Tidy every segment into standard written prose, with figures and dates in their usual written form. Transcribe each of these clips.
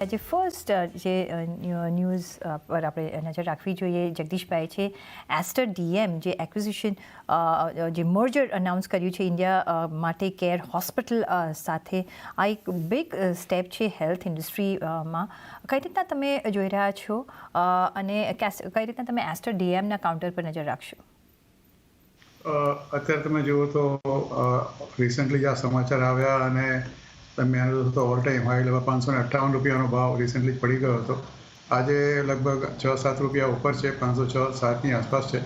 આજે ફર્સ્ટ જે ન્યૂઝ પર આપણે નજર રાખવી જોઈએ જગદીશભાઈ છે એસ્ટર ડીએમ જે એક્વિઝિશન જે મર્જર અનાઉન્સ કર્યું છે ઇન્ડિયા માટે કેર હોસ્પિટલ સાથે આ એક બિગ સ્ટેપ છે હેલ્થ ઇન્ડસ્ટ્રીમાં કઈ રીતના તમે જોઈ રહ્યા છો અને કઈ રીતના તમે એસ્ટર ડીએમના કાઉન્ટર પર નજર રાખશો? અત્યારે તમે જુઓ તો રિસન્ટલી આ સમાચાર આવ્યા અને તમે આનો તો ઓલ ટાઈમ હાઈ લેવલ ₹558નો ભાવ રિસન્ટલી પડી ગયો હતો. આજે લગભગ 6-7 રૂપિયા ઉપર છે, 506-7ની આસપાસ છે.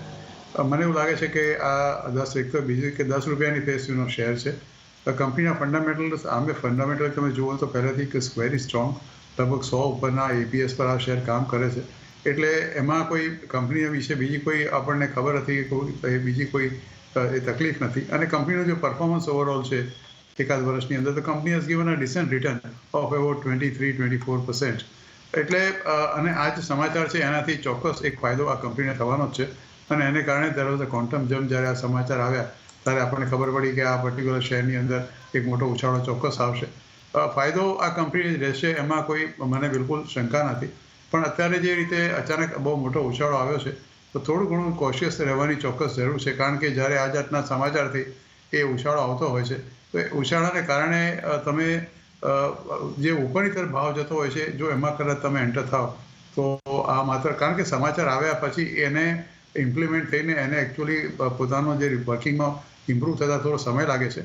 મને એવું લાગે છે કે આ 10 એક તો બીજું કે 10 રૂપિયાની ફેસ વેલ્યુનો શેર છે. કંપનીના ફંડામેન્ટલ તમે જુઓ તો પહેલેથી એક વેરી સ્ટ્રોંગ લગભગ 100 ઉપરના એપીએસ પર આ શેર કામ કરે છે. એટલે એમાં કોઈ કંપની વિશે બીજી કોઈ આપણને ખબર હતી બીજી કોઈ એ તકલીફ નથી. અને કંપનીનું જે પરફોર્મન્સ ઓવરઓલ છે એકાદ વર્ષની અંદર તો company has given a decent return of about 23-24%. એટલે અને આ જે સમાચાર છે એનાથી ચોક્કસ એક ફાયદો આ કંપનીને થવાનો જ છે. અને એને કારણે દર વોઝ અ ક્વોન્ટમ જમ્પ. જ્યારે આ સમાચાર આવ્યા ત્યારે આપણને ખબર પડી કે આ પર્ટિક્યુલર શેરની અંદર એક મોટો ઉછાળો ચોક્કસ આવશે. ફાયદો આ કંપની રહેશે એમાં કોઈ મને બિલકુલ શંકા નથી. પણ અત્યારે જે રીતે અચાનક બહુ મોટો ઉછાળો આવ્યો છે તો થોડું ઘણું કોશિયસ રહેવાની ચોક્કસ જરૂર છે. કારણ કે જ્યારે આ જાતના સમાચારથી એ ઉછાળો આવતો હોય છે તો એ ઉછાળાને કારણે તમે જે ઉપરની તરફ ભાવ જતો હોય છે જો એમાં કદાચ તમે એન્ટર થાવ તો આ માત્ર કારણ કે સમાચાર આવ્યા પછી એને ઇમ્પ્લિમેન્ટ થઈને એને એકચ્યુઅલી પોતાનો જે વર્કિંગમાં ઇમ્પ્રૂવ થતાં થોડો સમય લાગે છે.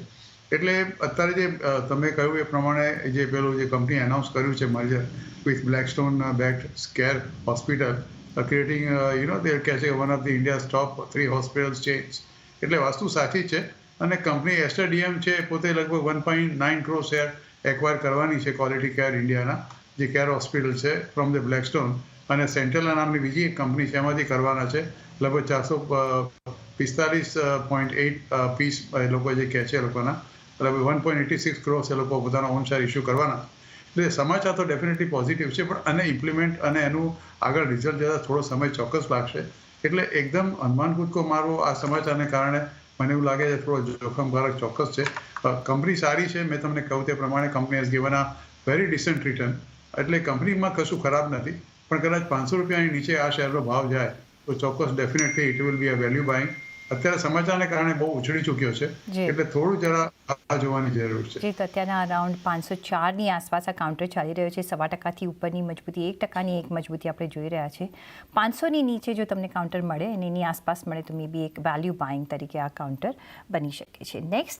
એટલે અત્યારે જે તમે કહ્યું એ પ્રમાણે જે પેલું જે કંપની એનાઉન્સ કર્યું છે merger with Blackstone backed Care Hospital creating they કહે છે one of the India's top 3 hospitals chains. એટલે વસ્તુ સાચી છે. અને કંપની એસ્ટર ડીએમ છે પોતે લગભગ 1.9 કરોડ શેર એક્વાયર કરવાની છે ક્વોલિટી કેર ઇન્ડિયાના જે કેર હોસ્પિટલ છે ફ્રોમ ધ બ્લેકસ્ટોન. અને સેન્ટ્રલના નામની બીજી એક કંપની છે એમાંથી કરવાના છે લગભગ 445.8 પીસ એ લોકો જે કહે છે એ લોકોના લગભગ 1.86 કરોડ એ લોકો પોતાના ઓન શેર ઇસ્યુ કરવાના. એટલે સમાચાર તો ડેફિનેટલી પોઝિટિવ છે પણ આને ઇમ્પ્લિમેન્ટ અને એનું આગળ રિઝલ્ટ જતાં થોડો સમય ચોક્કસ લાગશે. એટલે એકદમ અનુમાન કૂદકો મારવો આ સમાચારને કારણે મને એવું લાગે છે થોડો જોખમકારક ચોક્કસ છે. કંપની સારી છે, મેં તમને કહ્યું તે પ્રમાણે company has given a very decent return. એટલે કંપનીમાં કશું ખરાબ નથી. પણ કદાચ 500 રૂપિયાની નીચે આ શેરનો ભાવ જાય તો ચોક્કસ definitely it will be a value buying. અત્યારે સમાચારને કારણે બહુ ઉછળી ચૂક્યો છે એટલે થોડું જરા આ જોવાની જરૂર છે. જી, તો અત્યારના અરાઉન્ડ 504ની આસપાસ આ કાઉન્ટર ચાલી રહ્યો છે. 1.25% ઉપરની મજબૂતી, 1%ની એક મજબૂતી આપણે જોઈ રહ્યા છે. 500ની નીચે જો તમને કાઉન્ટર મળે અને એની આસપાસ મળે તો મે બી એક વેલ્યુ બાઇંગ તરીકે આ કાઉન્ટર બની શકે છે. નેક્સ્ટ